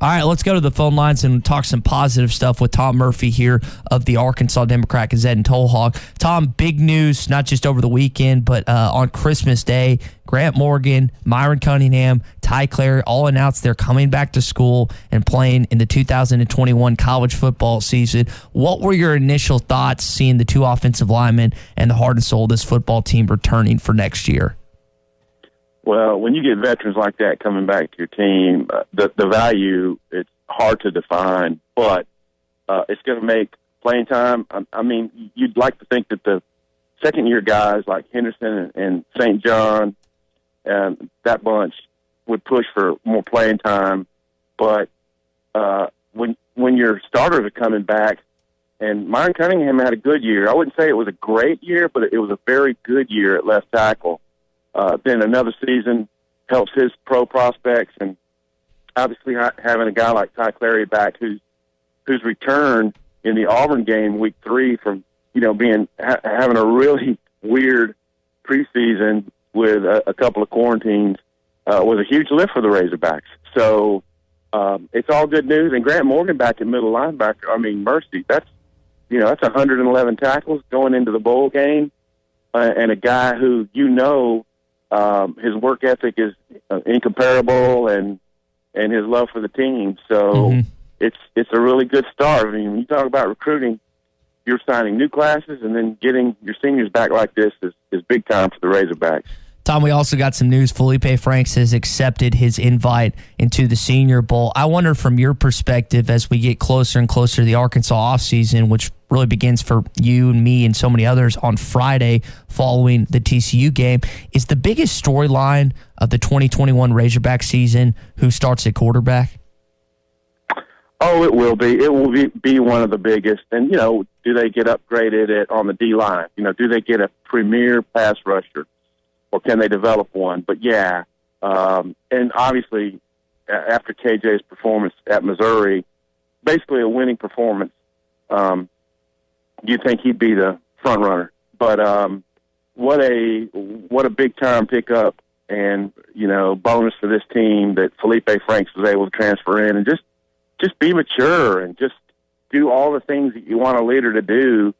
All right, let's go to the phone lines and talk some positive stuff with Tom Murphy here of the Arkansas Democrat-Gazette and Toll Hog. Tom, big news, not just over the weekend, but on Christmas Day, Grant Morgan, Myron Cunningham, Ty Clary all announced they're coming back to school and playing in the 2021 college football season. What were your initial thoughts seeing the two offensive linemen and the heart and soul of this football team returning for next year? Well, when you get veterans like that coming back to your team, the value, it's hard to define, but it's going to make playing time. I mean, you'd like to think that the second-year guys like Henderson and St. John and that bunch would push for more playing time, but when your starters are coming back, and Myron Cunningham had a good year. I wouldn't say it was a great year, but it was a very good year at left tackle. Then another season helps his pro prospects, and obviously having a guy like Ty Clary back whose return in the Auburn game week 3 from having a really weird preseason with a couple of quarantines was a huge lift for the Razorbacks. So it's all good news. And Grant Morgan back at middle linebacker, I mean, mercy, that's 111 tackles going into the bowl game, and a guy who his work ethic is incomparable, and his love for the team. So it's a really good start. I mean, when you talk about recruiting, you're signing new classes, and then getting your seniors back like this is big time for the Razorbacks. Tom, we also got some news. Felipe Franks has accepted his invite into the Senior Bowl. I wonder from your perspective, as we get closer and closer to the Arkansas offseason, which really begins for you and me and so many others on Friday following the TCU game, is the biggest storyline of the 2021 Razorback season who starts at quarterback? Oh, it will be. It will be one of the biggest. And, do they get upgraded on the D-line? Do they get a premier pass rusher? Or can they develop one? But, yeah, and obviously after KJ's performance at Missouri, basically a winning performance, you'd think he'd be the front runner. But what a big-time pickup and, bonus for this team that Felipe Franks was able to transfer in and just be mature and just do all the things that you want a leader to do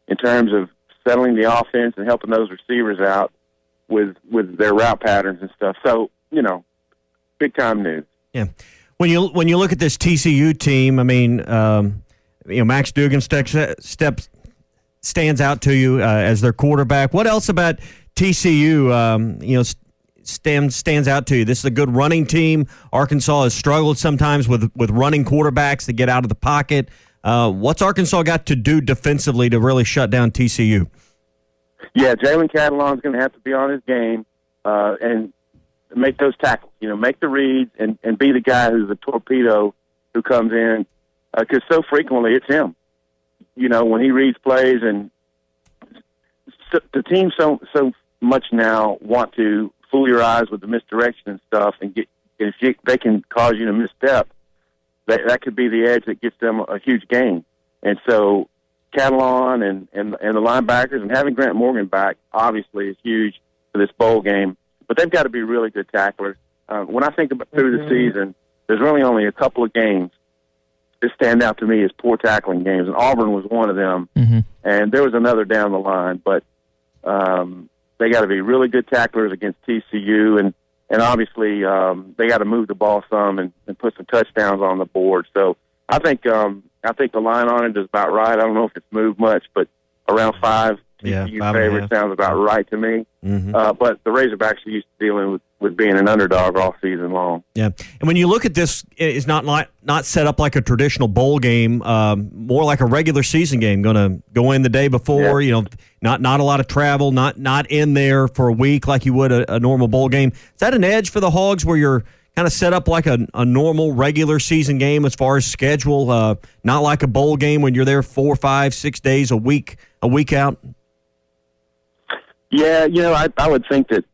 in terms of settling the offense and helping those receivers out with their route patterns and stuff. So, big time news. Yeah. When you look at this TCU team, I mean, Max Duggan stands out to you as their quarterback. What else about TCU, stands out to you? This is a good running team. Arkansas has struggled sometimes with running quarterbacks that get out of the pocket. What's Arkansas got to do defensively to really shut down TCU? Yeah, Jalen Catalon's going to have to be on his game and make those tackles, make the reads and be the guy who's the torpedo who comes in because so frequently it's him. When he reads plays, and the team so much now want to fool your eyes with the misdirection and stuff, and they can cause you to misstep. That could be the edge that gets them a huge gain. And so Catalan and the linebackers and having Grant Morgan back obviously is huge for this bowl game. But they've got to be really good tacklers. When I think about through the season, there's really only a couple of games that stand out to me as poor tackling games, and Auburn was one of them. And there was another down the line, but they got to be really good tacklers against TCU, and obviously they got to move the ball some and put some touchdowns on the board. So I think the line on it is about right. I don't know if it's moved much, but around 5 TCU favorite sounds about right to me. But the Razorbacks are used to dealing with being an underdog all season long. Yeah, and when you look at this, it's not set up like a traditional bowl game, more like a regular season game. Going to go in the day before, not a lot of travel, not in there for a week like you would a normal bowl game. Is that an edge for the Hogs where you're kind of set up like a normal regular season game as far as schedule, not like a bowl game when you're there 4, 5, 6 days a week out? Yeah, I would think that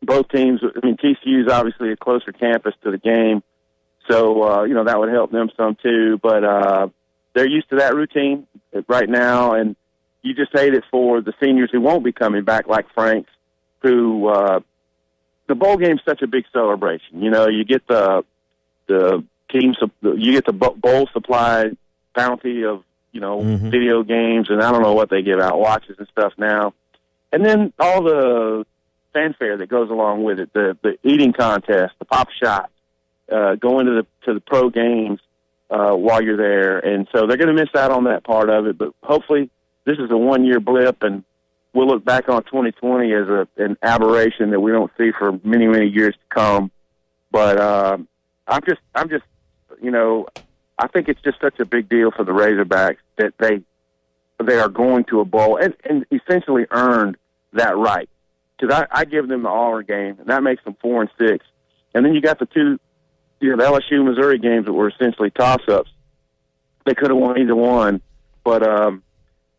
both teams, TCU is obviously a closer campus to the game, so, that would help them some too, but they're used to that routine right now, and you just hate it for the seniors who won't be coming back like Franks, who the bowl game's such a big celebration. You get the you get the bowl supply bounty of video games, and I don't know what they give out, watches and stuff now, and then all the fanfare that goes along with it, the eating contest, the pop shot, going to the pro games while you're there, and so they're going to miss out on that part of it. But hopefully, this is a 1-year blip, and we'll look back on 2020 as an aberration that we don't see for many, many years to come. But I'm just, I think it's just such a big deal for the Razorbacks that they are going to a bowl and essentially earned that right. Because I give them the honor game, and that makes them 4-6. And then you got the two, the LSU Missouri games that were essentially toss-ups. They could have won either one, but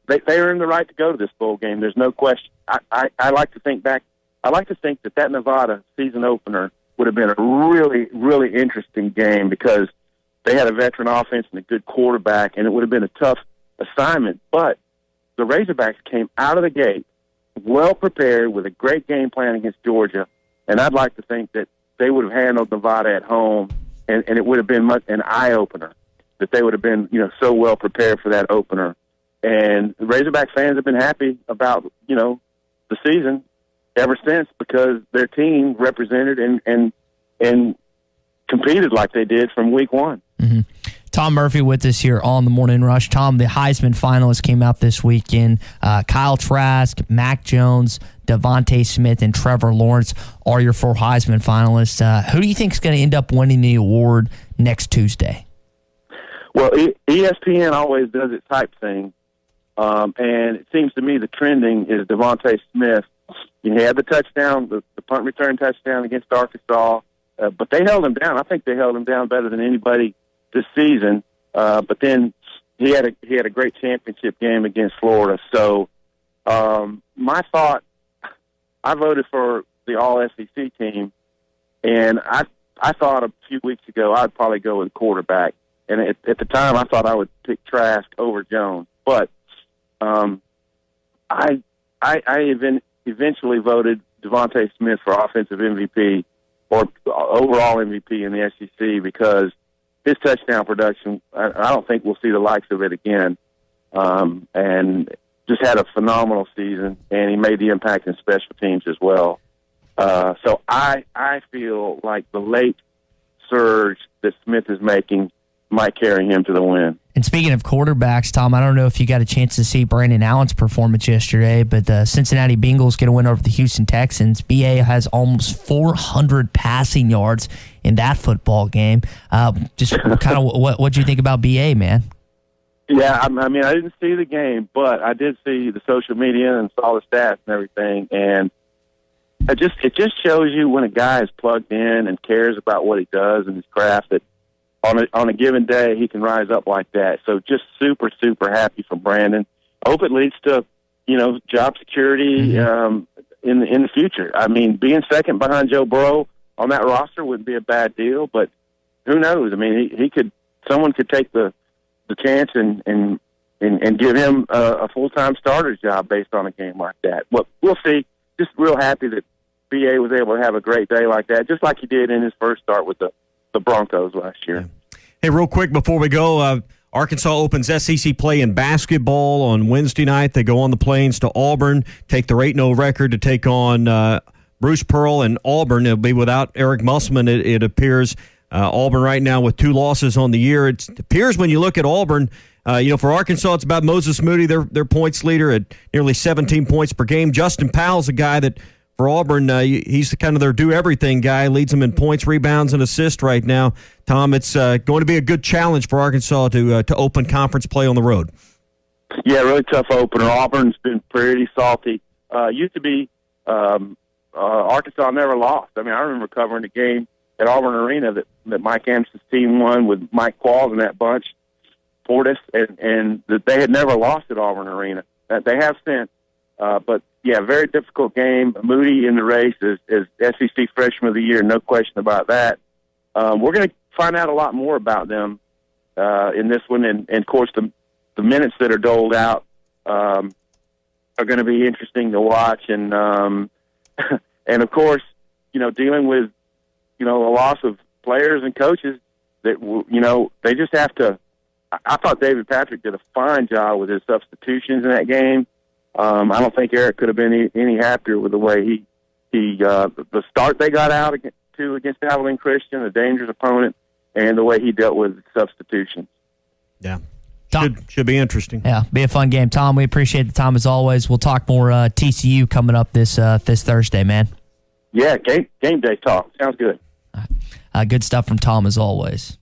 they earned the right to go to this bowl game. There's no question. I like to think back. I like to think that Nevada season opener would have been a really, really interesting game because they had a veteran offense and a good quarterback, and it would have been a tough assignment. But the Razorbacks came out of the gate well prepared with a great game plan against Georgia, and I'd like to think that they would have handled Nevada at home, and it would have been an eye-opener, that they would have been so well prepared for that opener. And the Razorback fans have been happy about the season ever since because their team represented and competed like they did from week one. Mm-hmm. Tom Murphy with us here on the Morning Rush. Tom, the Heisman finalists came out this weekend. Kyle Trask, Mac Jones, Devontae Smith, and Trevor Lawrence are your 4 Heisman finalists. Who do you think is going to end up winning the award next Tuesday? Well, ESPN always does its type thing, and it seems to me the trending is Devontae Smith. He had the touchdown, the punt return touchdown against Arkansas, but they held him down. I think they held him down better than anybody this season, but then he had a great championship game against Florida. So my thought, I voted for the All-SEC team, and I thought a few weeks ago I'd probably go with quarterback. And at the time I thought I would pick Trask over Jones. But I eventually voted Devontae Smith for offensive MVP or overall MVP in the SEC because his touchdown production, I don't think we'll see the likes of it again. And just had a phenomenal season, and he made the impact in special teams as well. So I feel like the late surge that Smith is making might carry him to the win. And speaking of quarterbacks, Tom, I don't know if you got a chance to see Brandon Allen's performance yesterday, but the Cincinnati Bengals get a win over the Houston Texans. BA has almost 400 passing yards in that football game. Just kind of what do you think about BA, man? Yeah, I mean, I didn't see the game, but I did see the social media and saw the stats and everything, and it just shows you when a guy is plugged in and cares about what he does and his craft that on a given day he can rise up like that. So just super, super happy for Brandon. I hope it leads to job security in the future. I mean, being second behind Joe Burrow on that roster wouldn't be a bad deal, but who knows? I mean, someone could take the chance and give him a full-time starter's job based on a game like that. Well, we'll see. Just real happy that BA was able to have a great day like that, just like he did in his first start with the Broncos last year. Hey, real quick before we go, Arkansas opens SEC play in basketball on Wednesday night. They go on the plains to Auburn, take their 8-0 record to take on Bruce Pearl and Auburn. It'll be without Eric Musselman, it appears. Auburn right now with 2 losses on the year. It appears when you look at Auburn, for Arkansas, it's about Moses Moody, their points leader at nearly 17 points per game. Justin Powell's a guy that, for Auburn, he's kind of their do-everything guy, leads them in points, rebounds, and assists right now. Tom, it's going to be a good challenge for Arkansas to open conference play on the road. Yeah, really tough opener. Auburn's been pretty salty. Used to be Arkansas never lost. I mean, I remember covering a game at Auburn Arena that Mike Anderson's team won with Mike Qualls and that bunch, Fortis, and that they had never lost at Auburn Arena. That they have since. But, yeah, very difficult game. Moody in the race is SEC Freshman of the Year, no question about that. We're going to find out a lot more about them in this one. And of course, the minutes that are doled out are going to be interesting to watch. And, and of course, dealing with, a loss of players and coaches, They just have to. I thought David Patrick did a fine job with his substitutions in that game. I don't think Eric could have been any happier with the way the start they got out against Abilene Christian, a dangerous opponent, and the way he dealt with substitutions. Yeah. Should be interesting. Yeah, be a fun game. Tom, we appreciate the time as always. We'll talk more TCU coming up this Thursday, man. Yeah, game day talk. Sounds good. Good stuff from Tom as always.